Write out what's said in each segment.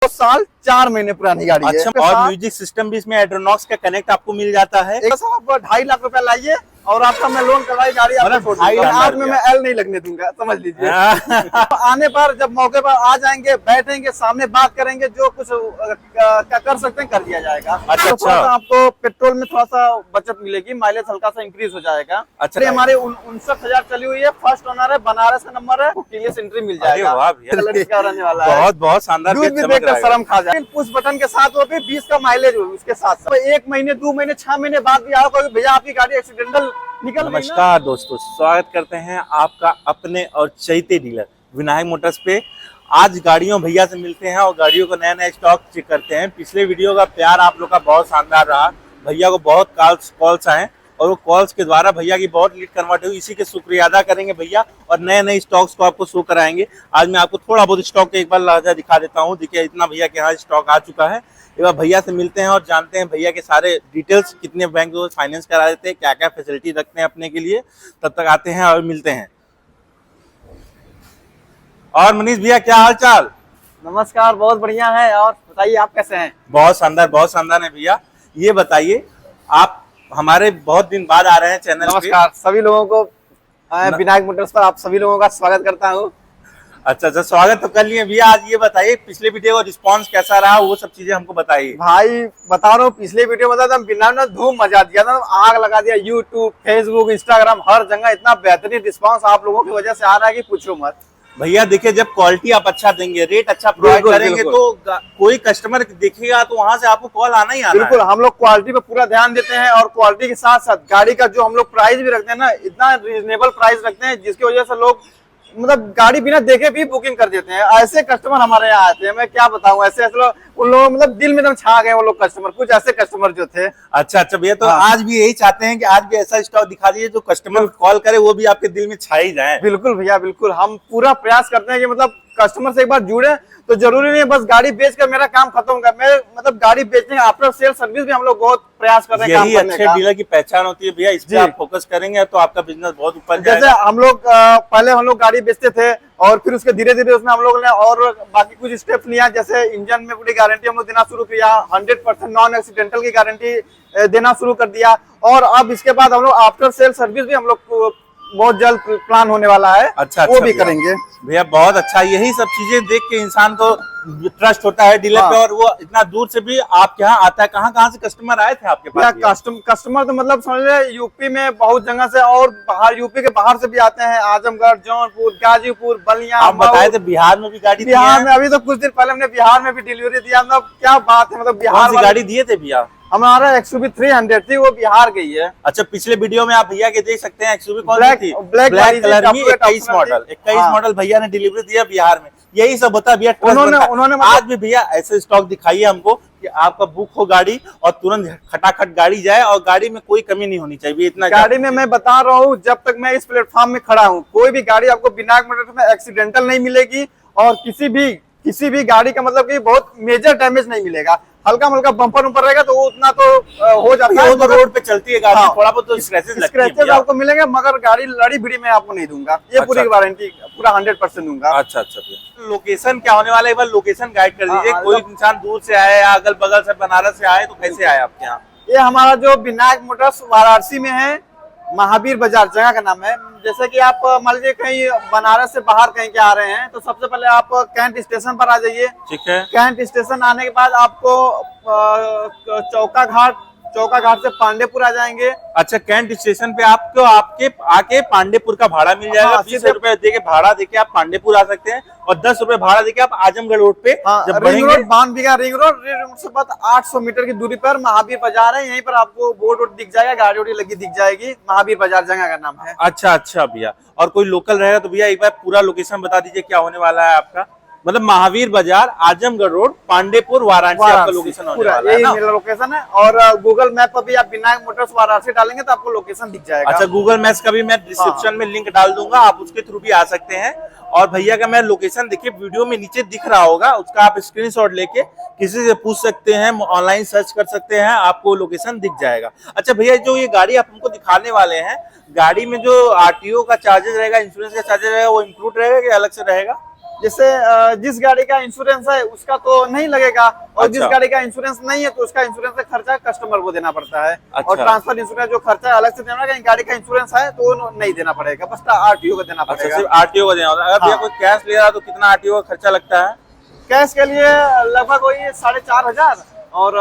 साल 4 महीने पुरानी गाड़ी है। अच्छा, और म्यूजिक सिस्टम भी इसमें एड्रोनॉक्स का कनेक्ट आपको मिल जाता है। एक आप 2.5 लाख रुपया लाइए और आपका मैं लोन करवाई गाड़ी आपको आज में मैं एल नहीं लगने दूंगा, समझ लीजिए। आने पर जब मौके पर आ जाएंगे, बैठेंगे, सामने बात करेंगे, जो कुछ कर सकते हैं कर दिया जाएगा। अच्छा, तो आपको पेट्रोल में थोड़ा सा बचत मिलेगी, माइलेज हल्का सा इंक्रीज हो जाएगा। अच्छा, हमारे 59,000 चली हुई है, फर्स्ट ओनर है, बनारस का नंबर है, क्लियर एंट्री मिल जाएगा। रहने वाला है, बहुत बहुत शानदार, दूध भी देखकर शर्म खा जाए। पुश बटन के साथ वो भी 20 का माइलेज हो, उसके साथ 1 महीने 2 महीने 6 महीने बाद भी आओ भैया आपकी गाड़ी एक्सीडेंटल निकल। नमस्कार दोस्तों, स्वागत करते हैं आपका अपने और चैते डीलर विनायक मोटर्स पे। आज गाड़ियों भैया से मिलते हैं और गाड़ियों को नया नया स्टॉक चेक करते हैं। पिछले वीडियो का प्यार आप लोग का बहुत शानदार रहा, भैया को बहुत कॉल्स आए और वो कॉल्स के द्वारा भैया की बहुत लीड कन्वर्ट हुई। इसी के शुक्रिया अदा करेंगे भैया और नए नए स्टॉक्स को आपको शो कराएंगे। आज मैं आपको थोड़ा बहुत स्टॉक एक बार लाजा दिखा देता हूँ। देखिए इतना भैया के यहाँ स्टॉक आ चुका है। एक बार भैया से मिलते हैं और जानते हैं भैया के सारे डिटेल्स, कितने बैंक फाइनेंस करा देते हैं, क्या क्या फैसिलिटी रखते हैं अपने के लिए। तब तक आते हैं और मिलते हैं। और मनीष भैया क्या हाल चाल? नमस्कार, बहुत बढ़िया है। और बताइए आप कैसे हैं? बहुत शानदार है भैया। ये बताइए, आप हमारे बहुत दिन बाद आ रहे हैं चैनल पे। नमस्कार सभी लोगों को, विनायक मोटर्स पर आप सभी लोगों का स्वागत करता हूँ। अच्छा, स्वागत तो कर लिए भैया। आज ये बताइए पिछले वीडियो का रिस्पांस कैसा रहा, वो सब चीजें हमको बताइए। भाई बता रहा हूँ, पिछले वीडियो में तो बिना ना धूम मचा दिया था, आग लगा दिया। यूट्यूब, फेसबुक, इंस्टाग्राम, हर जगह इतना बेहतरीन रिस्पांस आप लोगों की वजह से आ रहा है कि पूछो मत। भैया देखिए, जब क्वालिटी आप अच्छा देंगे, रेट अच्छा प्रोवाइड करेंगे तो कोई कस्टमर देखेगा तो वहां से आपको कॉल आना ही आना। बिल्कुल, हम लोग क्वालिटी पे पूरा ध्यान देते हैं और क्वालिटी के साथ साथ गाड़ी का जो हम लोग प्राइस भी रखते हैं ना, इतना रीजनेबल प्राइस रखते हैं जिसकी वजह से लोग मतलब गाड़ी बिना देखे भी बुकिंग कर देते हैं। ऐसे कस्टमर हमारे यहाँ आते हैं, मैं क्या बताऊं, ऐसे लोग, उन लोगों मतलब दिल में एकदम छा गए वो लोग कस्टमर, कुछ ऐसे कस्टमर जो थे। अच्छा भैया, तो आज भी यही चाहते हैं कि आज भी ऐसा स्टॉक दिखा दीजिए जो कस्टमर कॉल करे वो भी आपके दिल में छाई जाए। बिल्कुल भैया, बिल्कुल, हम पूरा प्रयास करते हैं कि मतलब कस्टमर से एक बार जुड़े तो जरूरी नहीं है बस गाड़ी बेचकर मेरा काम खत्म होगा। मैं मतलब गाड़ी बेचने का आफ्टर सेल सर्विस भी हम लोग बहुत प्रयास कर रहे हैं। यही अच्छे डीलर की पहचान होती है भैया, इस पे आप फोकस करेंगे तो आपका बिजनेस बहुत ऊपर जाएगा। जैसे हम लोग पहले हम लोग गाड़ी बेचते थे और फिर उसके धीरे धीरे उसमें हम लोग ने और बाकी कुछ स्टेप लिया। जैसे इंजन में पूरी गारंटी हम लोग देना शुरू किया, 100% नॉन एक्सीडेंटल की गारंटी देना शुरू कर दिया। और अब इसके बाद हम लोग आफ्टर सेल सर्विस भी हम लोग बहुत जल्द प्लान होने वाला है। अच्छा, वो भी करेंगे भैया, बहुत अच्छा। यही सब चीजें देख के इंसान को ट्रस्ट होता है डीलर पे, और वो इतना दूर से भी आपके यहाँ आता है। कहाँ से कस्टमर आए थे आपके पास? कस्टमर तो मतलब समझ लीजिए यूपी में बहुत जगह से और बाहर, यूपी के बाहर से भी आते हैं। आजमगढ़, जौनपुर, गाजीपुर, बलिया। आप बताए थे बिहार में भी गाड़ी, बिहार में अभी तो कुछ दिन पहले हमने बिहार में भी डिलीवरी दिया। मतलब क्या बात है, मतलब बिहार की गाड़ी दिए थे भैया? हमारा XUV 300 थी, वो बिहार गई है। अच्छा, पिछले वीडियो में आप भैया के देख सकते हैं XUV कौन थी? ब्लैक कलर में 21 मॉडल भैया ने डिलीवरी दिया बिहार में। यही सब होता है भैया, उन्होंने आज भी भैया ऐसे स्टॉक दिखाइए हमको कि आपका बुक हो गाड़ी और तुरंत खटाखट गाड़ी जाए और गाड़ी में कोई कमी नहीं होनी चाहिए। इतना गाड़ी में मैं बता रहा हूँ, जब तक मैं इस प्लेटफॉर्म में खड़ा हूँ कोई भी गाड़ी आपको विनायक मोटर्स में एक्सीडेंटल नहीं मिलेगी और किसी भी गाड़ी का मतलब कि बहुत मेजर डैमेज नहीं मिलेगा। हल्का मल्का बम्पर उम्पर रहेगा तो वो उतना तो हो जाता है, तो रोड पे चलती है गाड़ी। थोड़ा बहुत तो स्क्रैचेस आपको मिलेंगे, मगर गाड़ी लड़ी भिड़ी में आपको नहीं दूंगा। ये पूरी वारंटी पूरा 100% दूंगा। अच्छा भैया, लोकेशन क्या होने वाला है, एक बार लोकेशन गाइड कर दीजिए। कोई इंसान दूर से आए या अगल बगल से बनारस से आए तो कैसे आए आपके यहाँ? ये हमारा जो विनायक मोटर्स वाराणसी में है, महावीर बाजार जगह का नाम है। जैसे कि आप मान लीजिए कहीं बनारस से बाहर कहीं के आ रहे हैं तो सबसे पहले आप कैंट स्टेशन पर आ जाइए। ठीक है। कैंट स्टेशन आने के बाद आपको चौका घाट से पांडेपुर आ जाएंगे। अच्छा, कैंट स्टेशन पे आपको आके पांडेपुर का भाड़ा मिल जाएगा। 20 रुपए देके भाड़ा देके आप पांडेपुर आ सकते हैं और 10 रुपए भाड़ा देके आप आजमगढ़ रोड पे जब बढ़ेंगे, बानबिगहा रिंग रोड से बाद 800 मीटर की दूरी पर महावीर बाजार है। यहीं पर आपको बोर्ड दिख जाएगा, गाड़ी वाड़ी लगी दिख जाएगी। महावीर बाजार जगह का नाम है। अच्छा भैया, और कोई लोकल रहेगा तो भैया एक बार पूरा लोकेशन बता दीजिए क्या होने वाला है आपका। मतलब महावीर बाजार, आजमगढ़ रोड, पांडेपुर, वाराणसी आपका लोकेशन होने वाला है ना? मेरा लोकेशन है। और गूगल मैप पर भी आप विनायक मोटर्स वाराणसी डालेंगे तो आपको लोकेशन दिख जाएगा। अच्छा, गूगल मैप्स का भी मैं डिस्क्रिप्शन में लिंक डाल दूंगा, आप उसके थ्रू भी आ सकते हैं। और भैया का मैं लोकेशन देखिए वीडियो में नीचे दिख रहा होगा, उसका आप स्क्रीनशॉट लेके किसी से पूछ सकते हैं, ऑनलाइन सर्च कर सकते हैं, आपको लोकेशन दिख जाएगा। अच्छा भैया, जो ये गाड़ी आप हमको दिखाने वाले हैं, गाड़ी में जो RTO का चार्जेस रहेगा, इंश्योरेंस का चार्जेस रहेगा, वो इंक्लूड रहेगा कि अलग से रहेगा? जैसे जिस गाड़ी का इंश्योरेंस है उसका तो नहीं लगेगा, और जिस अच्छा। गाड़ी का इंश्योरेंस नहीं है तो उसका इंश्योरेंस का खर्चा कस्टमर को देना पड़ता है। और अच्छा। ट्रांसफर इंश्योरेंस जो खर्चा अलग से देना है, गाड़ी का इंश्योरेंस है तो वो नहीं देना पड़ेगा, बस आरटीओ को देना अच्छा, पड़ेगा। सिर्फ आरटीओ को देना होता है। अगर भैया हाँ। कोई कैश ले रहा है तो कितना आरटीओ का खर्चा लगता है? कैश के लिए लगभग वही 4,500, और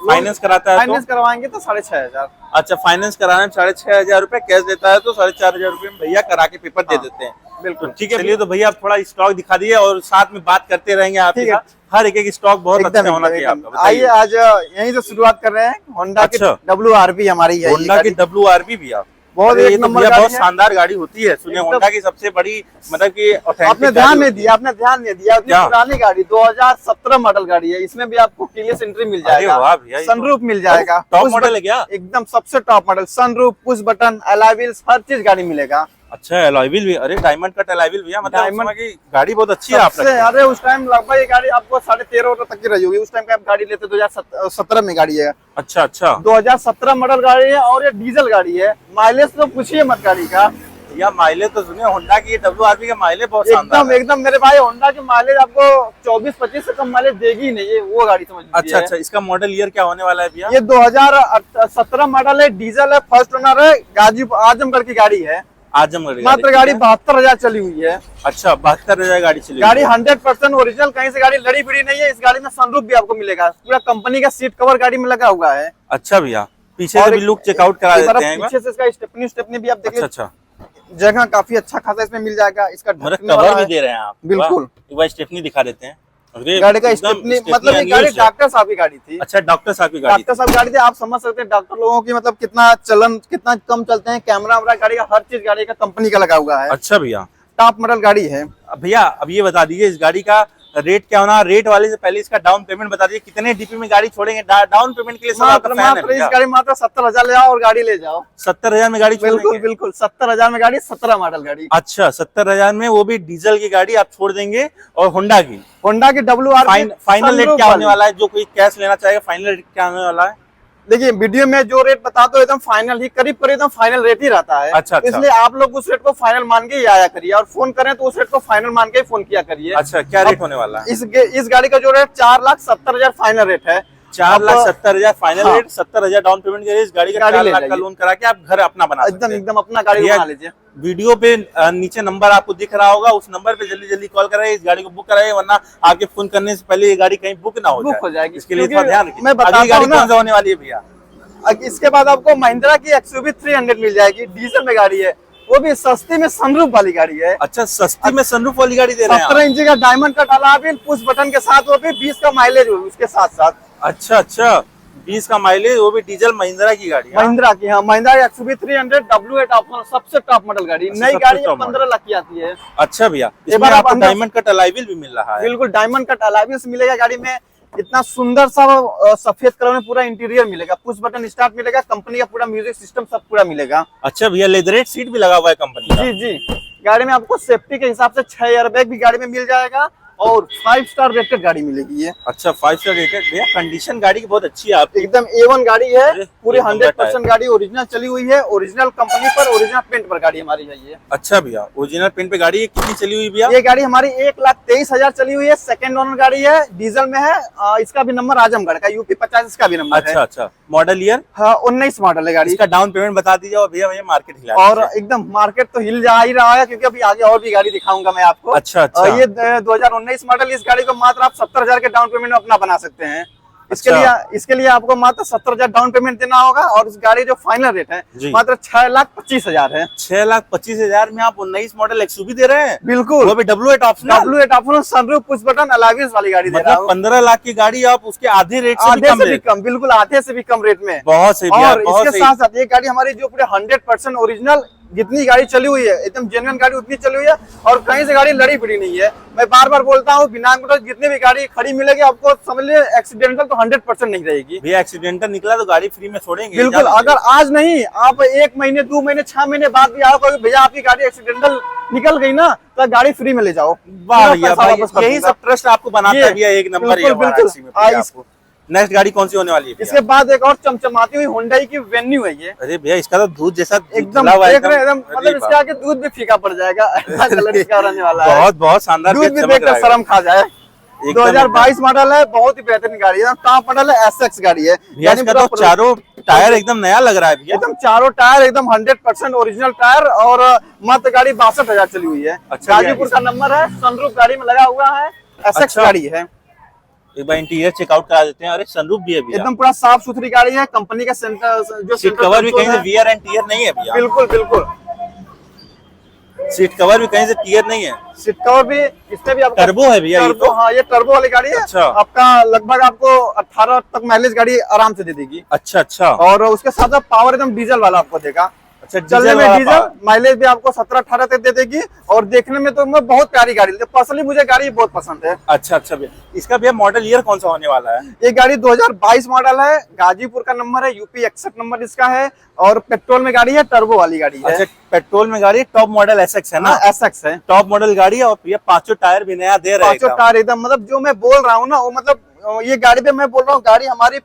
फाइनेंस कराता है तो? फाइनेंस करवाएंगे तो 6,500। अच्छा, फाइनेंस कराने में 6,500 रुपए, कैश देता है तो 4,500 रुपए में भैया करा के पेपर दे हाँ, देते हैं। बिल्कुल। ठीक है, चलिए तो भैया आप थोड़ा स्टॉक दिखा दिए और साथ में बात करते रहेंगे आपके ठीक है। साथ। हर एक स्टॉक बहुत अच्छा होना चाहिए एकदम। आपका। आइए आज यहीं से शुरुआत कर रहे हैं। होंडा की अच्छा। WRV हमारी है, होंडा की WRV भी आप बहुत अरे, एक ये तो नंबर भैया गाड़ी बहुत है। शानदार गाड़ी होती है। सुनिए एकदम। होंडा की सबसे बड़ी मतलब कि आपने ऑथेंटिक ध्यान गाड़ी नहीं होती दिया, आपने ध्यान नहीं दिया, इतनी क्या? पुरानी गाड़ी 2017 मॉडल गाड़ी है, इसमें भी आपको कीलेस एंट्री मिल अरे जाएगा, वाह भैया, ये तो- सनरूफ मिल जाएगा, टॉप पुश मॉडल बटन- है क्या? एकदम सबसे top model, sunroof, push button, alloy wheels, हर चीज गाड़ी मिलेगा। अच्छा, अलॉय व्हील भी, अरे डायमंड कट अलॉय व्हील भैया, मतलब डायमंड- उसमें की गाड़ी बहुत अच्छी है आप सबसे अरे उस टाइम लगभग ये गाड़ी आपको 13.5 तक की रही होगी, उस टाइम का आप गाड़ी लेते 2017 में गाड़ी है, अच्छा अच्छा 2017 मॉडल गाड़ी है, और ये डीजल गाड़ी है। माइलेज तो पूछिए मत गाड़ी का, भैया माइलेज तो सुनिए होंडा की WRV का माइलेज बहुत शानदार एकदम है। एकदम मेरे भाई, होंडा की माइलेज आपको 24-25 से कम माइलेज देगी ही नहीं, ये वो गाड़ी समझ लीजिए। अच्छा अच्छा, इसका मॉडल ईयर क्या होने वाला है भैया? ये 2017 मॉडल है, डीजल है, फर्स्ट ओनर है, आजमगढ़ की गाड़ी है, आजमगढ़ मात्र गाड़ी 72,000 चली हुई है। अच्छा, 72,000 गाड़ी चली गाड़ी 100% ओरिजिनल, कहीं से गाड़ी लड़ी बिड़ी नहीं है। इस गाड़ी में सनरूफ भी आपको मिलेगा, पूरा कंपनी का सीट कवर गाड़ी में लगा हुआ है। अच्छा भैया, पीछे और से भी लुक चेकआउट करा एक बार देते आप हैं एक बार। पीछे से इसका स्टेपनी भी आप अच्छा देखिए, अच्छा, जगह काफी अच्छा खासा इसमें मिल जाएगा। इसका मतलब ढकने वाला कवर भी है। दे रहे हैं आप? बिल्कुल। वाह, एक बार स्टेपनी दिखा देते हैं। अरे, गाड़ी का एकदम स्टेपनी, स्टेपनी मतलब ये गाड़ी अनयूज्ड है। डॉक्टर साहब की गाड़ी थी। अच्छा, डॉक्टर साहब की गाड़ी डॉक्टर साहब गाड़ी थी, आप समझ सकते हैं डॉक्टर लोगों की मतलब कितना चलन, कितना कम चलते हैं, कैमरा वैमरा गाड़ी का, हर चीज गाड़ी का कंपनी का लगा हुआ है। अच्छा भैया, टॉप मॉडल गाड़ी है। अब भैया अब ये बता दीजिए इस गाड़ी का रेट क्या होना? रेट वाले से पहले इसका डाउन पेमेंट बता दीजिए, कितने डीपी में गाड़ी छोड़ेंगे? डाउन पेमेंट के लिए सब आपका मात्र फैन है मात्र इस भैया। गाड़ी मात्र 70,000 ले आओ और गाड़ी ले जाओ। 70,000 में गाड़ी बिल्कुल छोड़ेंगे? बिल्कुल 70,000 में गाड़ी, 17 मॉडल गाड़ी। अच्छा, 70,000 में वो भी डीजल की गाड़ी आप छोड़ देंगे, और होंडा की होंडा की WRV फाइनल रेट sunroof क्या होने वाली। वाला है? जो कोई कैश लेना चाहेगा फाइनल रेट क्या होने वाला है? देखिए वीडियो में जो रेट बताते हो एकदम फाइनल ही, करीब करीब एकदम फाइनल रेट ही रहता है। अच्छा, अच्छा। इसलिए आप लोग उस रेट को फाइनल मान के ही आया करिए, और फोन करें तो उस रेट को फाइनल मान के ही फोन किया करिए। अच्छा, क्या रेट होने वाला है? इस गाड़ी का जो रेट 4,70,000 फाइनल रेट है। 4,70,000 फाइनल हाँ। रेट, 70,000 डाउन पेमेंट के इस गाड़ी का गाड़ी 4 ले लाख का जाइए। लोन करा के आप घर अपना बना सकते एकदम हैं। एकदम अपना गाड़ी भैया, बना लीजिए। वीडियो पे नीचे नंबर आपको दिख रहा होगा, उस नंबर पे जल्दी जल्दी कॉल कराइए, इस गाड़ी को बुक कराइए, वरना आपके फोन करने से पहले ये गाड़ी कहीं बुक ना हो बुक जाए। हो जाएगी। इसके लिए क्योंकि थोड़ा ध्यान रखिए। मैं बताता अगली गाड़ी हूं ना- कौन सा होने वाली है भैया? इसके बाद आपको महिंद्रा की XUV 300 मिल जाएगी, डीजल में गाड़ी है, वो भी सस्ती में सनरूफ वाली गाड़ी है। अच्छा, सस्ती में सनरूफ वाली गाड़ी दे रहे हैं 17 आप? इंची का डायमंड कट अलावा भी, पुश बटन के साथ, वो भी 20 का माइलेज उसके साथ साथ। अच्छा अच्छा, 20 का माइलेज, वो भी डीजल महिंद्रा की गाड़ी है। महिंद्रा की, हाँ, महिंद्रा XUV 300 W8 ऑप्शन, सबसे टॉप मॉडल गाड़ी। अच्छा, नई सबसे गाड़ी top 15 लाख की आती है। अच्छा भैया, एक इसमें बार आप आपको अंदर- डायमंड कट अलॉय व्हील भी मिल रहा है? बिल्कुल डायमंड कट अलाइविस मिलेगा गाड़ी में, इतना सुंदर सा सफेद कलर में पूरा इंटीरियर मिलेगा, पुश बटन स्टार्ट मिलेगा, कंपनी का पूरा म्यूजिक सिस्टम सब पूरा मिलेगा। अच्छा भैया, लेदरेट सीट भी लगा हुआ है कंपनी का? जी जी, गाड़ी में आपको सेफ्टी के हिसाब से 6 एयरबैग भी गाड़ी में मिल जाएगा, और 5 स्टार रेटेड गाड़ी मिलेगी ये। अच्छा, 5 स्टार रेटेड भैया। कंडीशन गाड़ी की बहुत अच्छी है आपकी। एकदम A1 गाड़ी है, अरे, पूरी एक नंबर 100% गाड़ी ओरिजिनल चली हुई है, ओरिजिनल कंपनी पर, ओरिजिनल पेंट पर गाड़ी हमारी है ये। अच्छा भैया, ओरिजिनल पेंट पे गाड़ी है, कितनी चली हुई भैया? ये गाड़ी हमारी 1,23,000 चली हुई है, सेकंड ओनर गाड़ी है, डीजल में है। इसका भी नंबर आजमगढ़ का, UP 50 इसका भी नंबर अच्छा है। अच्छा, मॉडल ईयर? हाँ, 19 मॉडल है गाड़ी। इसका डाउन पेमेंट बता दीजिए, और भैया मार्केट हिला और दीजिए। एकदम मार्केट तो हिल जा ही रहा है, क्योंकि अभी आगे और भी गाड़ी दिखाऊंगा मैं आपको। अच्छा अच्छा, और ये 2019 मॉडल, इस गाड़ी को मात्र आप 70,000 के डाउन पेमेंट में अपना बना सकते हैं। इसके लिए आपको मात्र 70,000 डाउन पेमेंट देना होगा, और इस गाड़ी जो फाइनल रेट है जी। मात्र 6,25,000 है। 6,25,000 में आप 19 मॉडल XUV दे रहे हैं? बिल्कुल, वो भी W8 optional? W8 optional, sunroof, push button, alloy wheels वाली गाड़ी दे रहा मतलब हूँ। 15 लाख की गाड़ी आप उसके आधे रेट से भी आधे कम से भी रेट? कम, बिल्कुल आधे से भी कम रेट में। बहुत सही भैया, और बहुत इसके सही। साथ साथ ये गाड़ी हमारी जो पूरे 100% ओरिजिनल, जितनी गाड़ी चली हुई है एकदम जेन्युइन गाड़ी उतनी चली हुई है, और कहीं से गाड़ी लड़ी पड़ी नहीं है। मैं बार बार बोलता हूँ, बिना जितनी भी गाड़ी खड़ी मिलेगी आपको, समझ लीजिए एक्सीडेंटल तो 100% नहीं रहेगी। भैया एक्सीडेंटल निकला तो गाड़ी फ्री में छोड़ेंगे? बिल्कुल, अगर आज नहीं, आप 1 महीने 2 महीने 6 महीने बाद भी आओ, कहोगे भैया आपकी गाड़ी एक्सीडेंटल निकल गई ना, तो गाड़ी फ्री में ले जाओ। वाह पूरा भैया, पैसा भाई वापस कर यही दूंगा। सब ट्रस्ट आपको बनाता है भैया, एक नंबर ये बिल्कुल, हमारा बिल्कुल। टैक्सी में भैया आपको। नेक्स्ट गाड़ी कौन सी होने वाली है भैया? इसके बाद एक और चमचमाती हुई हुंडई की वेन्यू है ये। अरे भैया इसका तो दूध जैसा एकदम खुला हुआ है, देख रहे हैं, एकदम अरे मतलब इसके बाप। आगे दूध भी फीका पड़ जाएगा, ऐसा कलर इसका रहने वाला है। बहुत बहुत शानदार दूध भी चमक देखकर रहा है। शर्म खा जाए। एकदम 2022 मॉडल है, बहुत ही बेहतरीन गाड़ी है, टॉप मॉडल है, एसएक्स गाड़ी है। भैया इसका तो चारों टायर एकदम नया लग रहा है भैया। एकदम चारों टायर एकदम 100% ओरिजिनल टायर, और मात्र गाड़ी 62,000 चली हुई है। अच्छा, गाजीपुर का नंबर है, सनरूफ गाड़ी में लगा हुआ है, एसएक्स अच्छा। गाड़ी है। एक बार इंटीरियर चेकआउट करा देते हैं। अरे सनरूफ भी है भैया। एकदम पूरा साफ सुथरी गाड़ी है, कंपनी का सेंटर जो सीट सेंटर कवर भी कहीं से कंसोल है। वियर एंड टियर नहीं है भैया। बिल्कुल बिल्कुल, सीट कवर भी कहीं से टियर नहीं है। सीट कवर भी इसमें भी आपका टर्बो है भैया ये टर्बो, तो? हाँ ये टर्बो वाली गाड़ी है। अच्छा। आपका लगभग आपको 18 तक माइलेज गाड़ी आराम से दे देगी, अच्छा अच्छा और उसके साथ साथ पावर एकदम डीजल वाला आपको देगा। अच्छा। चलने में वाला डीजल, power। माइलेज भी आपको 17-18 तक दे देगी, और देखने में तो मैं बहुत प्यारी गाड़ी लगती है। पर्सनली मुझे गाड़ी बहुत पसंद है। अच्छा अच्छा भैया, इसका भैया मॉडल ईयर कौन सा होने वाला है? ये गाड़ी 2022 मॉडल है, गाजीपुर का नंबर है, यूपी 61 नंबर इसका है, और पेट्रोल में गाड़ी है, टर्बो वाली गाड़ी है। अच्छा, पेट्रोल में गाड़ी, टॉप मॉडल एसएक्स है ना? एसएक्स है, टॉप मॉडल गाड़ी है, और भैया पांचों टायर भी नया दे रहे हैं पांचों एकदम। टायर एकदम, मतलब जो मैं बोल रहा हूँ ना वो मतलब ये गाड़ी पे मैं बोल रहा हूँ, गाड़ी हमारी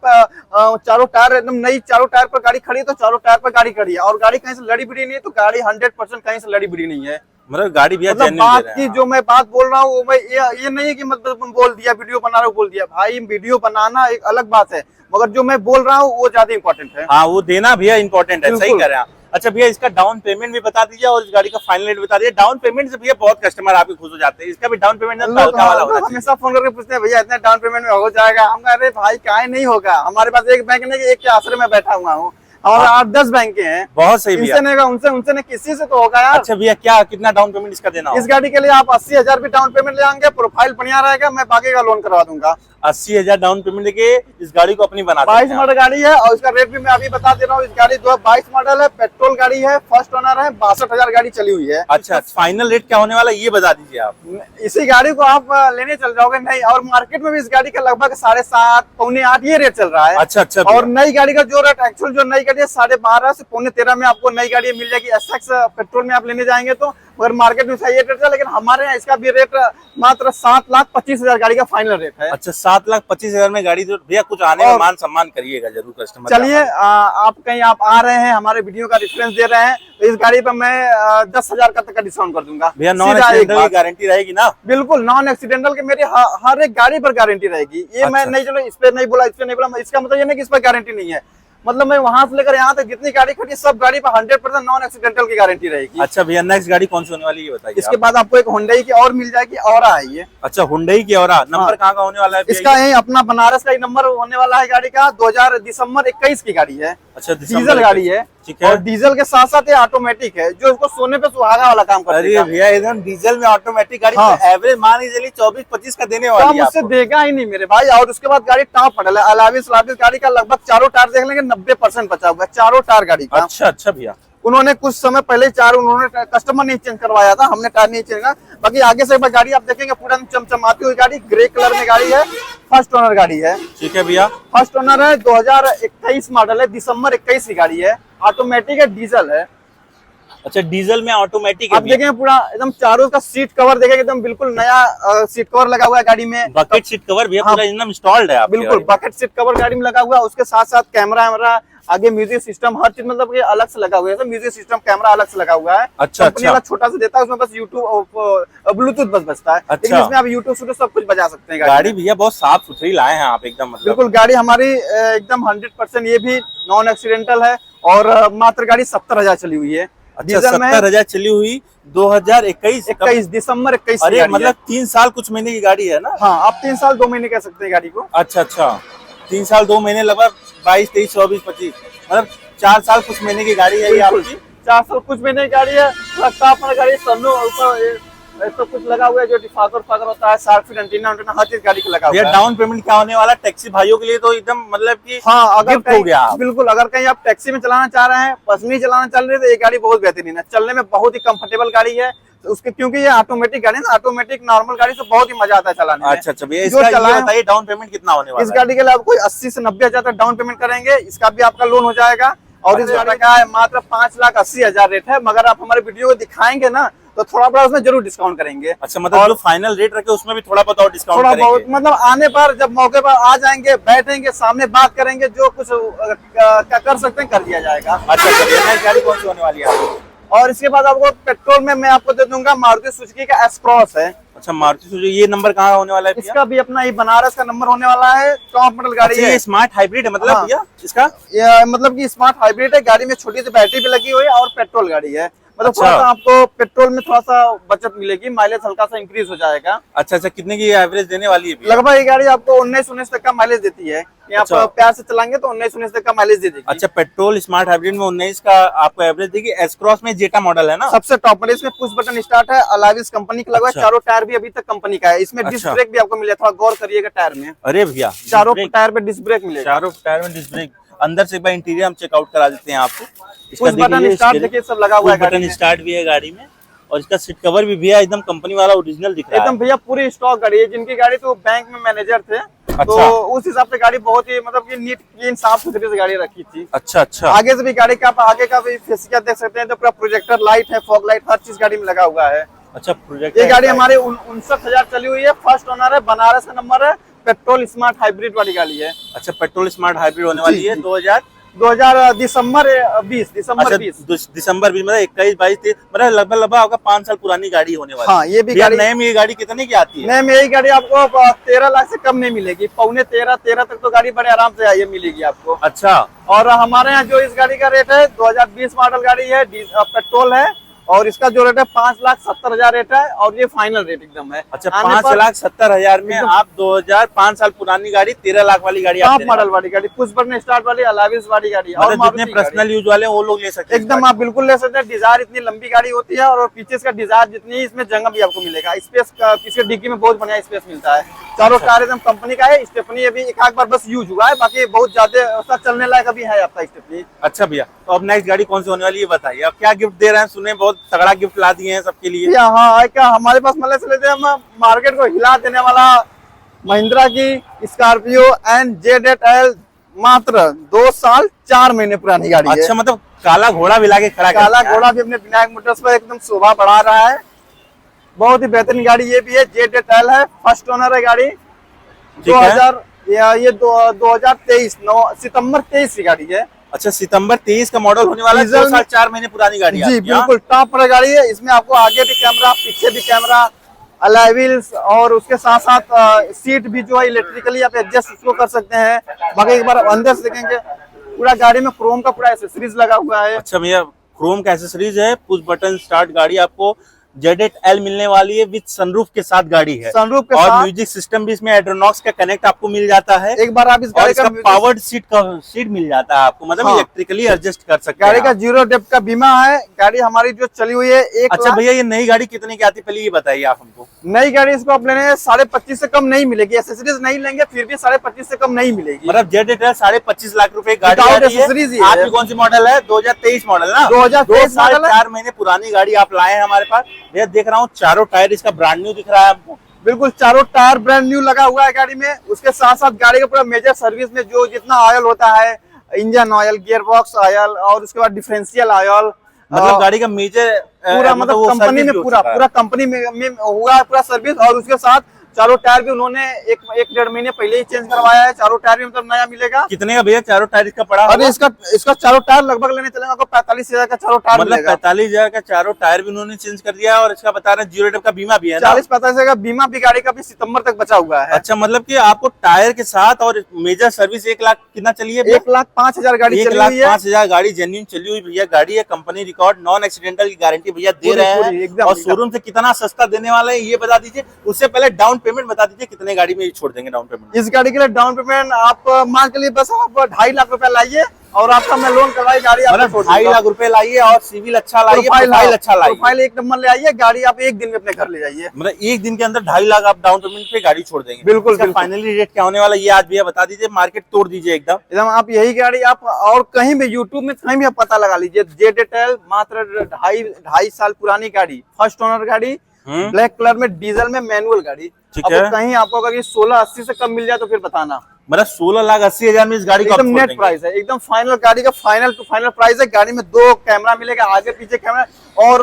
चारों टायर एकदम नई, चारों टायर पर गाड़ी खड़ी है, तो चारों टायर पर गाड़ी खड़ी है, और गाड़ी कहीं से लड़ी बिड़ी नहीं है, तो गाड़ी 100% कहीं से लड़ी बिड़ी नहीं है। मतलब गाड़ी भैया मतलब genuine बात दे रहे की हैं। जो मैं बात बोल रहा हूँ वो मैं ये नहीं है कि मतलब बोल दिया, वीडियो बना रहा हूँ बोल दिया। भाई वीडियो बनाना एक अलग बात है, मगर जो मैं बोल रहा हूँ वो ज्यादा इंपॉर्टेंट है। हाँ, वो देना भैया इंपॉर्टेंट है, सही बिल्कुल। कह रहे हैं आप। अच्छा भैया, इसका डाउन पेमेंट भी बता दीजिए, और इस गाड़ी का फाइनल रेट बता दीजिए। डाउन पेमेंट से भैया बहुत कस्टमर आपके खुश हो जाते हैं, इसका भी डाउन पेमेंट हल्का वाला होना चाहिए। हमेशा फोन करके पूछते हैं भैया इतने डाउन पेमेंट में हो जाएगा? हम कह रहे भाई काहे नहीं होगा, हमारे पास एक बैंक नहीं, एक के आश्रय में बैठा हुआ हूँ, और 8-10 बैंक हैं। बहुत सही भैया। इनसे नहीं होगा, उनसे नहीं, किसी से तो होगा यार। अच्छा भैया, क्या कितना डाउन पेमेंट इसका देना इस होगा? गाड़ी के लिए आप 80,000 भी डाउन पेमेंट ले आएंगे, प्रोफाइल बढ़िया रहेगा, मैं बाकी का लोन करवा दूंगा। 80,000 डाउन पेमेंट देके इस गाड़ी को अपनी बना 22 सकते हैं। मॉडल गाड़ी है, और इसका रेट भी मैं अभी बता दे रहा हूँ। इस गाड़ी 2022 मॉडल है, पेट्रोल गाड़ी है, फर्स्ट ओनर है, 62,000 गाड़ी चली हुई है। अच्छा, फाइनल रेट क्या होने वाला है ये बता दीजिए आप। इसी गाड़ी को आप लेने चल जाओगे नहीं, और मार्केट में भी इस गाड़ी का लगभग 7.5 पौने 8 ये रेट चल रहा है। अच्छा अच्छा और भैया। नई गाड़ी का जो रेट एक्चुअल जो नई गाड़ी है 12.5 से पौने 13 में आपको नई गाड़ी मिल जाएगी। एसएक्स पेट्रोल में आप लेने जाएंगे तो, मगर मार्केट में ये रेट है, लेकिन हमारे यहाँ इसका भी रेट मात्र 7,25,000 गाड़ी का फाइनल रेट है। अच्छा, 7,25,000 में गाड़ी, तो भैया कुछ आने में मान सम्मान करिएगा जरूर कस्टमर। चलिए आप कहीं आप आ रहे हैं, हमारे वीडियो का रेफरेंस दे रहे हैं, तो इस गाड़ी पर मैं 10,000 का तक का डिस्काउंट कर दूंगा भैया, नॉन सीधा एक एक्सीडेंटल की बात। गारंटी रहेगी ना? बिल्कुल नॉन एक्सीडेंटल के मेरी हर एक गाड़ी पर गारंटी रहेगी। ये मैं अच्छा। नहीं, चलो इस पे नहीं बोला, इस पे नहीं बोला, इसका मतलब ये नहीं कि इस पर गारंटी नहीं है। मतलब मैं वहां से लेकर यहाँ तक जितनी गाड़ी खड़ी, सब गाड़ी पर 100% नॉन एक्सीडेंटल की गारंटी रहेगी। अच्छा भैया, नेक्स्ट गाड़ी कौन सी होने वाली है ये बताइए इसके आप। बाद आपको एक हुंडई की और मिल जाएगी, और है ये। अच्छा, हुंडई की औरा, नंबर हाँ। कहाँ का होने वाला है भैया इसका ये? यही अपना बनारस का ही नंबर होने वाला है गाड़ी का। 2000 दिसंबर 21 की गाड़ी है, अच्छा, डीजल गाड़ी है, ठीक है। और डीजल के साथ साथ ये ऑटोमेटिक है, जो इसको सोने पे सुहागा वाला काम करता अरे है। भैया, एकदम डीजल में ऑटोमेटिक गाड़ी, हाँ। एवरेज मान ही चलिए 24-25 का देने वाली कम है उससे आपको। देगा ही नहीं मेरे भाई। और उसके बाद गाड़ी टॉप मॉडल है, अलाविस गाड़ी का लगभग चारों टायर देख लेंगे 90% बचा हुआ है, चारों टायर गाड़ी का। अच्छा अच्छा भैया। उन्होंने कुछ समय पहले उन्होंने कस्टमर नहीं चेंज करवाया था, हमने टायर नहीं चेंज किया। बाकी आगे से एक बार गाड़ी आप देखेंगे, पूरा चमचमाती हुई गाड़ी, ग्रे कलर में गाड़ी है, फर्स्ट ओनर गाड़ी है। ठीक है भैया। फर्स्ट ओनर है, 2021 मॉडल है, दिसंबर 21 की गाड़ी है, ऑटोमेटिक है, डीजल है। अच्छा, डीजल में ऑटोमेटिक है आप भैया। देखें पूरा एकदम चारों का सीट कवर देखेंगे, एकदम बिल्कुल नया सीट कवर लगा हुआ है गाड़ी में। बकेट सीट कवर भैया हाँ। पूरा एकदम इंस्टॉल्ड है आपके बिल्कुल गाड़ी में। बकेट सीट कवर गाड़ी में लगा हुआ है, उसके साथ साथ कैमरा वैमरा, आगे म्यूजिक सिस्टम, हर चीज मतलब ये अलग से लगा हुआ है। म्यूजिक सिस्टम कैमरा अलग से लगा हुआ है। अच्छा, कंपनी अच्छा। वाला छोटा सा देता है, उसमें बस यूट्यूब ब्लूटूथ बस बचता है। अच्छा। लेकिन इसमें आप यूट्यूब सब कुछ बजा सकते हैं गाड़ी भैया बहुत साफ सुथरी लाए हैं आप एकदम, मतलब। बिल्कुल गाड़ी हमारी एकदम 100% ये भी नॉन एक्सीडेंटल है, और मात्र गाड़ी 70,000 चली हुई है। अच्छा, 70,000 चली हुई, 2021 21 दिसंबर 21 अरे मतलब 3 साल कुछ महीने की गाड़ी है ना? हाँ, आप 3 साल 2 महीने कह सकते हैं गाड़ी को। अच्छा अच्छा, 3 साल 2 महीने, लगभग 22, 23, 24, 25, मतलब 4 साल कुछ महीने की गाड़ी है ये आपकी। 4 साल कुछ महीने की गाड़ी है। लगता अपना गाड़ी सन्नो ऊपर तो कुछ लगा हुआ है, जो डिफागर होता है, शार्क फिट एंटीना हर चीज गाड़ी का लगा हुआ भैया, है। डाउन पेमेंट क्या होने वाला? टैक्सी भाइयों के लिए तो एकदम मतलब कि हाँ, अगर गिफ्ट हो गया। बिल्कुल, अगर कहीं आप टैक्सी में चलाना चाह रहे हैं, पर्सनली चलाना चाह रहे हैं, तो ये गाड़ी बहुत बेहतरीन है, चलने में बहुत ही कंफर्टेबल गाड़ी है। तो उसके क्योंकि ये ऑटोमेटिक गाड़ी है ना, ऑटोमेटिक नॉर्मल गाड़ी से बहुत ही मजा आता है चलाने में। अच्छा अच्छा भैया, इसका ये बताइए डाउन पेमेंट कितना होने वाला इस गाड़ी के लिए आप कोई 80 से 90,000 तक डाउन पेमेंट करेंगे, इसका भी आपका लोन हो जाएगा। और इस गाड़ी का मात्र 5,80,000 रेट है, मगर आप हमारे वीडियो को दिखाएंगे ना तो थोड़ा बड़ा उसमें जरूर डिस्काउंट करेंगे। अच्छा, मतलब जो फाइनल रेट रखे उसमें भी थोड़ा बहुत और डिस्काउंट थोड़ा करेंगे। बहुत मतलब आने पर जब मौके पर आ जाएंगे, बैठेंगे, सामने बात करेंगे, जो कुछ कर सकते हैं कर दिया जाएगा। अच्छा, चलिए नेक्स्ट गाड़ी कौन सी होने वाली है आपकी? और इसके बाद आपको पेट्रोल में मैं आपको दे दूंगा मारुति सुजुकी का एस क्रॉस है। अच्छा, मारुति सुजुकी, ये नंबर कहाँ होने वाला है भैया? इसका भी अपना ही बनारस का नंबर होने वाला है, टॉप मॉडल गाड़ी अच्छा, है। ये स्मार्ट हाइब्रिड है मतलब हाँ। भैया इसका? मतलब कि स्मार्ट हाइब्रिड है, गाड़ी में छोटी सी बैटरी भी लगी हुई है और पेट्रोल गाड़ी है। मतलब अच्छा। थोड़ा सा आपको पेट्रोल में थोड़ा सा बचत मिलेगी, माइलेज हल्का सा इंक्रीज हो जाएगा। अच्छा अच्छा, कितने की एवरेज देने वाली है भैया? लगभग ये गाड़ी आपको 19-19 तक का माइलेज देती है। आप अच्छा। प्यार से चलाएंगे तो 19-19 तक का माइलेज दे देगी। अच्छा, पेट्रोल स्मार्ट हाइब्रिड में 19 का आपको एवरेज देगी। एस क्रॉस में जेटा मॉडल है ना? सबसे टॉप मॉडल, इसमें पुश बटन स्टार्ट है, अलाविस कंपनी का लगा है। अच्छा। चारों टायर भी अभी तक कंपनी का है। इसमें डिस्क अच्छा। ब्रेक भी आपको मिलेगा, थोड़ा गौर करिएगा टायर में। अरे भैया, चारों डिस्क ब्रेक- टायर पे डिस्क ब्रेक मिलेगा। चारों टायर में डिस्क ब्रेक। अंदर से एक बार इंटीरियर हम चेकआउट करा देते हैं आपको। इसका पुश बटन देखिए, स्टार्ट इसके- देखिए सब लगा हुआ है पुश गाड़ी बटन में। स्टार्ट भी है गाड़ी में, और इसका सीट कवर भी भैया एकदम कंपनी वाला ओरिजिनल दिख रहा है। एकदम भैया पूरी स्टॉक गाड़ी है। जिनकी गाड़ी तो बैंक में मैनेजर थे, तो अच्छा। उस हिसाब से गाड़ी बहुत ही मतलब कि नीट क्लीन साफ सुथरी से गाड़ी रखी थी। अच्छा अच्छा। आगे से भी गाड़ी का आप आगे का भी फेसिया देख सकते हैं, तो पूरा प्रोजेक्टर लाइट है, फॉग लाइट, हर चीज गाड़ी में लगा हुआ है। अच्छा, प्रोजेक्ट ये गाड़ी हमारे 59,000 चली हुई है, फर्स्ट ओनर है, बनारस का नंबर है, पेट्रोल स्मार्ट हाइब्रिड वाली गाड़ी है। अच्छा, पेट्रोल स्मार्ट हाइब्रिड होने वाली है। जी। 2000 दिसंबर 20 अच्छा, दिसंबर 20 मतलब 21 22 मतलब लगभग आपका 5 साल पुरानी गाड़ी होने वाली है। हाँ, ये भी भैया, गाड़ी नए में ये गाड़ी कितने की आती है? नए में यही गाड़ी आपको 13 लाख से कम नहीं मिलेगी। पौने 13 तक तो गाड़ी बड़े आराम से ये मिलेगी आपको। अच्छा। और हमारे यहाँ जो इस गाड़ी का रेट है, 2020 मॉडल गाड़ी है, पेट्रोल है, और इसका जो रेट है 5,70,000 रेट है, और ये फाइनल रेट एकदम है। अच्छा, आने पर 5,70,000 में एकदम- आप 2005 साल पुरानी गाड़ी 13 लाख वाली गाड़ी आप टॉप देने मॉडल वाले। वाली गाड़ी, पुश बटन स्टार्ट वाली, अलाविस वाली गाड़ी, और मतलब जितने मारुति गाड़ी। पर्सनल यूज वाले हैं वो लोग ले सकते हैं। एकदम आप बिल्कुल ले सकते हैं। डिजायर इतनी लंबी गाड़ी होती है, और पीछे इसका डिजायर जितनी है, इसमें जगह भी आपको मिलेगा। स्पेस इसके डिग्गी में बहुत बढ़िया स्पेस मिलता है। चारों टायर एकदम कंपनी का है। स्टेपनी अभी एक आध बार बस यूज हुआ है, बाकी बहुत ज्यादा उसका चलने लायक अभी है आपका स्टेपनी। अच्छा भैया, तो अब नेक्स्ट गाड़ी कौन सी होने वाली है बताइए। अब क्या गिफ्ट दे रहे हैं? सुने बहुत तगड़ा गिफ्ट ला दिए हैं सबके लिए। हाँ, क्या हमारे पास मतलब से लेते हैं, हम मार्केट को हिला देने वाला महिंद्रा की स्कॉर्पियो एंड ZL मात्र 2 साल 4 महीने पुरानी गाड़ी है। अच्छा, मतलब काला घोड़ा भी लाके खड़ा कर काला दिया है। घोड़ा भी अपने विनायक मोटर्स पर एकदम शोभा बढ़ा रहा है। बहुत ही बेहतरीन गाड़ी ये भी है, ZL है, फर्स्ट ओनर है गाड़ी। ठीक है। 2023 सितंबर 23 की गाड़ी है। अच्छा, सितंबर 23 का मॉडल होने वाला है। डीजल 2 साल 4 महीने पुरानी गाड़ी जी आपकी, हाँ? बिल्कुल टॉप पर गाड़ी है। इसमें आपको आगे भी कैमरा, पीछे भी कैमरा, अलॉय व्हील्स, और उसके साथ साथ सीट भी जो है इलेक्ट्रिकली आप एडजस्ट उसको कर सकते हैं। बाकी एक बार अंदर से देखेंगे, पूरा गाड़ी में क्रोम का पूरा एसेसरीज लगा हुआ है। अच्छा भैया, क्रोम का एसेसरीज है, पुश बटन स्टार्ट गाड़ी आपको ZL मिलने वाली है, विद सनरूफ के साथ गाड़ी है। सनरूफ के और साथ म्यूजिक सिस्टम भी इसमें एड्रोनॉक्स का कनेक्ट आपको मिल जाता है। एक बार आप इस और गाड़ी इसका का पावर्ड सीट मिल जाता है आपको, मतलब हाँ। इलेक्ट्रिकली एडजस्ट कर सकते गाड़ी हैं का आप। 0 डेप्थ का बीमा है। गाड़ी हमारी जो चली हुई है 1 अच्छा लाख। भैया, ये नई गाड़ी कितने की आती है पहले ये बताइए आप हमको। नई गाड़ी इसको आप लेने 25.5 से कम नहीं मिलेगी। एसेसरीज नहीं लेंगे फिर भी 25.5 से कम नहीं मिलेगी। मतलब ZL 25.5 लाख रुपए की गाड़ी Without आ रही है। accessories ही है। आपकी कौन सी मॉडल है? 2023 मॉडल ना? 2023 2 साल मॉडल है। 4 महीने पुरानी गाड़ी आप लाए हैं हमारे पास। भैया देख रहा हूँ चारों टायर इसका ब्रांड न्यू दिख रहा है आपको। बिल्कुल चारों टायर ब्रांड न्यू लगा हुआ है गाड़ी में। उसके साथ साथ गाड़ी का पूरा मेजर सर्विस में जो जितना ऑयल होता है, engine oil, gear box oil, और उसके बाद डिफरेंशियल ऑयल, मतलब गाड़ी का मेजर पूरा मतलब कंपनी में पूरा कंपनी में हुआ है पूरा सर्विस। और उसके साथ चारों टायर भी उन्होंने एक 1.5 महीने पहले ही चेंज करवाया है। चारों टायर भी मतलब नया मिलेगा। कितने का भैया चारों टायर इसका पड़ा अरे होगा? इसका चारों टायर लगभग लेने चलेगा आपको 45,000 का चारों टायर मतलब मिलेगा। 45,000 का चारों टायर भी उन्होंने चेंज कर दिया है, और इसका बता रहे हैं 0 का बीमा भी है ना? 40-45 का बीमा भी गाड़ी का भी सितंबर तक बचा हुआ है। अच्छा, मतलब कि आपको टायर के साथ और मेजर सर्विस 1 लाख कितना चली है? 1,05,000 गाड़ी चली हुई है। 1,05,000 गाड़ी जेन्युइन चली हुई भैया गाड़ी है। कंपनी रिकॉर्ड नॉन एक्सीडेंटल की गारंटी भैया दे पूरी, रहे पूरी, हैं। एकदम, और एकदम। शोरूम से कितना सस्ता देने वाला है ये बता दीजिए। उससे पहले डाउन पेमेंट बता दीजिए, कितने गाड़ी में छोड़ देंगे डाउन पेमेंट? इस गाड़ी के लिए डाउन पेमेंट आप मान के लिए बस आप 2.5 लाख रुपए लाइए, और आपका मैं लोन करवाई गाड़ी आपको मतलब छोड़ 2.5 दूंगा। लाख रुपए लाइए, और सिविल अच्छा लाइए, प्रोफाइल अच्छा लाइए। प्रोफाइल 1 नंबर ले आइए, गाड़ी आप 1 दिन में अपने घर ले जाइए। मतलब 1 दिन के अंदर 2.5 लाख आप डाउन पेमेंट पे गाड़ी छोड़ देंगे। बिल्कुल, इसका बिल्कुल। फाइनली रेट क्या होने वाला है ये आज भैया बता दीजिए, मार्केट तोड़ दीजिए एकदम। एकदम आप यही गाड़ी आप और कहीं भी यूट्यूब में कहीं भी आप पता लगा लीजिए, ZL मात्र 2.5 साल पुरानी गाड़ी, फर्स्ट ओनर गाड़ी, ब्लैक कलर में, डीजल में, मैनुअल गाड़ी। ठीक अब है। कहीं आपको अगर 1680 से कम मिल जाए तो फिर बताना। मतलब 16,80,000 में इस गाड़ी को एकदम आप छोड़ नेट देंगे। प्राइस है, एकदम फाइनल गाड़ी का फाइनल टू फाइनल प्राइस है। गाड़ी में 2 कैमरा मिलेगा, आगे पीछे कैमरा, और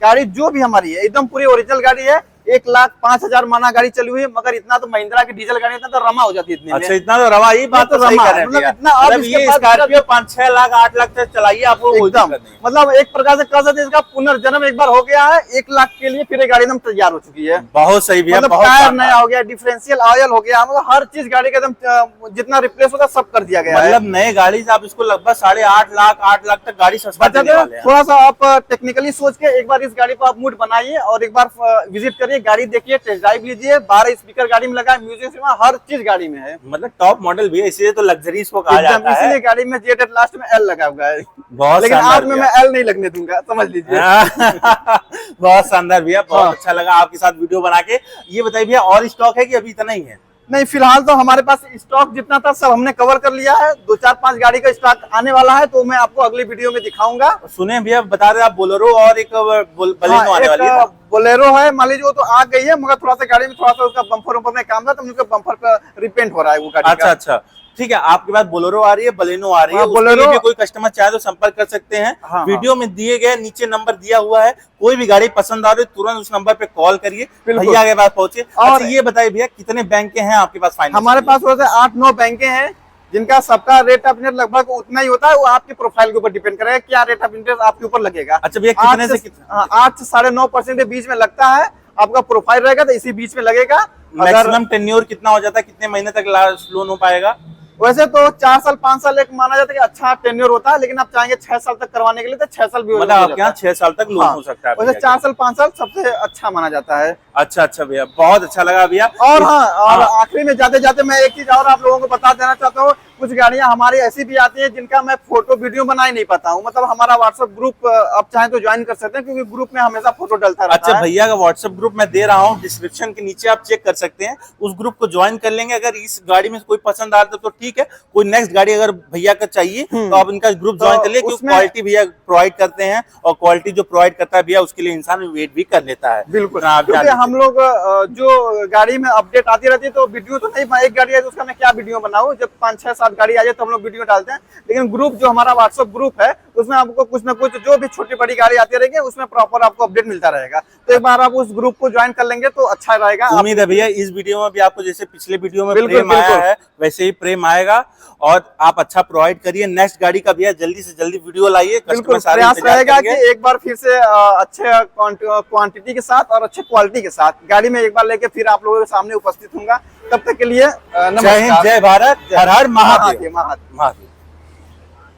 गाड़ी जो भी हमारी है एकदम पूरी ओरिजिनल गाड़ी है। 1,05,000 माना गाड़ी चली हुई है, मगर इतना तो महिंद्रा की डीजल गाड़ी इतना तो रमा हो जाती है इतने अच्छा में। इतना तो रवा, ये बात तो सही रमा कर है, रहे हैं मतलब भैया। इतना अब मतलब इसके ये पास स्कॉर्पियो 5-6 लाख 8 लाख तक चलाइए, आपको कोई एकदम दिक्कत नहीं है। मतलब एक प्रकार से कह सकते हैं इसका पुनर्जन्म एक बार हो गया है। 1 लाख के लिए फिर ये गाड़ी एकदम तैयार हो चुकी है। बहुत सही भैया, मतलब बहुत टायर शानदार। नया हो गया, डिफरेंशियल ऑयल हो गया, मतलब हर चीज गाड़ी का एकदम जितना रिप्लेस होगा सब कर दिया गया है। मतलब नए गाड़ी से आप इसको लगभग 8.5 लाख 8 लाख तक गाड़ी सस्ता देने वाले हैं। थोड़ा सा आप टेक्निकली सोच के एक बार इस गाड़ी को आप मूड बनाइए और एक बार विजिट करिए, गाड़ी देखिए, टेस्ट ड्राइव लीजिए। 12 स्पीकर गाड़ी में लगा है, म्यूजिक सिस्टम, हर चीज गाड़ी में है। मतलब टॉप मॉडल भी है, इसलिए तो लग्जरी इसको कहा एकदम जाता है। इसीलिए गाड़ी में जेड लास्ट में एल लगा हुआ है, बहुत लेकिन शानदार आज में भैया। मैं एल नहीं लगने दूंगा, समझ लीजिए। बहुत शानदार भैया, बहुत हाँ। अच्छा लगा आपके साथ वीडियो बना के। ये बताइए भैया, और स्टॉक है कि अभी इतना ही है? नहीं, फिलहाल तो हमारे पास स्टॉक जितना था सब हमने कवर कर लिया है। 2-4-5 गाड़ी का स्टॉक आने वाला है, तो मैं आपको अगली वीडियो में दिखाऊंगा। सुने भैया, बता रहे आप बोलेरो और एक बलेनो आने वाली है। बोलेरो है, मान लीजिए वो तो आ गई है, मगर थोड़ा सा गाड़ी में थोड़ा सा उसका बम्पर वम्पर में काम था, तो मुझे बम्पर पर रिपेंट हो रहा है वो गाड़ी अच्छा का। अच्छा, ठीक है। आपके पास बोलेरो आ रही है, बलेनो आ रही है, हाँ, उसके बोलेरो- लिए भी कोई कस्टमर चाहे तो संपर्क कर सकते हैं। हाँ, वीडियो में दिए गए नीचे नंबर दिया हुआ है, कोई भी गाड़ी पसंद आ रही है तुरंत उस नंबर पे कॉल करिए, बिल्कुल। भैया के पास पहुंचे। और- अच्छा ये बताइए भैया, कितने बैंक के हैं आपके पास फाइनेंस? हमारे पास वैसे 8-9 बैंकें हैं, जिनका सबका रेट ऑफ इंटरेस्ट लगभग उतना ही होता है। वो आपके प्रोफाइल के ऊपर डिपेंड करेगा क्या रेट ऑफ इंटरेस्ट आपके ऊपर लगेगा। अच्छा भैया, कितने से कितने? 8 से 9.5% के बीच में लगता है। आपका प्रोफाइल रहेगा तो इसी बीच में लगेगा। अगर मैक्सिमम टेन्योर कितना हो जाता है, कितने महीने तक लोन हो पाएगा? वैसे तो 4 साल 5 साल एक माना जाता है कि अच्छा टेन्योर होता है, लेकिन आप चाहेंगे 6 साल तक करवाने के लिए तो 6 साल भी हो मतलब जाता आपके यहाँ है। 6 साल तक लोन हाँ, हो सकता है वैसे भैया 4 साल 5 साल सबसे अच्छा माना जाता है। अच्छा अच्छा भैया, बहुत अच्छा लगा भैया। और हाँ, और हाँ। आखिरी में जाते जाते मैं एक चीज और आप लोगों को बता देना चाहता हूँ। कुछ गाड़ियां हमारी ऐसी भी आती हैं जिनका मैं फोटो वीडियो बना ही नहीं पाता हूँ। मतलब हमारा व्हाट्सएप ग्रुप आप चाहें तो ज्वाइन कर सकते हैं, क्योंकि ग्रुप में हमेशा फोटो डलता रहता अच्छा है। भैया का व्हाट्सएप ग्रुप मैं दे रहा हूँ, डिस्क्रिप्शन के नीचे आप चेक कर सकते हैं, उस ग्रुप को ज्वाइन कर लेंगे। अगर इस गाड़ी में कोई पसंद आता है तो ठीक है, कोई नेक्स्ट गाड़ी अगर भैया का चाहिए तो आप इनका ग्रुप तो ज्वाइन कर लिए, क्योंकि उसमें- क्वालिटी भैया प्रोवाइड करते हैं, और क्वालिटी जो प्रोवाइड करता है भैया उसके लिए इंसान वेट भी कर लेता है। बिल्कुल, इतना आप जान क्योंकि हम लीजिए। लोग जो गाड़ी में अपडेट आती रहती है, तो वीडियो तो नहीं, एक गाड़ी है तो उसका मैं क्या वीडियो बनाऊं। जब 5-6-7 गाड़ी आ जाए तो हम लोग वीडियो डालते हैं, लेकिन ग्रुप जो हमारा व्हाट्सएप ग्रुप है उसमें आपको कुछ ना कुछ जो भी छोटी बड़ी गाड़ी आती रहेगी उसमें प्रॉपर आपको अपडेट मिलता रहेगा। तो एक बार आप उस ग्रुप को ज्वाइन कर लेंगे तो अच्छा रहेगा। उम्मीद है भैया इस वीडियो में भी आपको जैसे पिछले वीडियो में बिल्कुल, प्रेम आया बिल्कुल। है वैसे ही प्रेम आएगा, और आप अच्छा प्रोवाइड करिए। नेक्स्ट गाड़ी का भैया जल्दी से जल्दी वीडियो लाइए, बिल्कुल कस्टमर सारे प्रयास इंतजार रहेगा करेंगे। कि एक बार फिर से अच्छे क्वांटिटी के साथ और अच्छे क्वालिटी के साथ गाड़ी में एक बार लेके फिर आप लोगों के सामने उपस्थित होऊंगा। तब तक के लिए जय हिंद, नमस्कार। जय भारत, हर हर महादेव। महादेव। महादेव।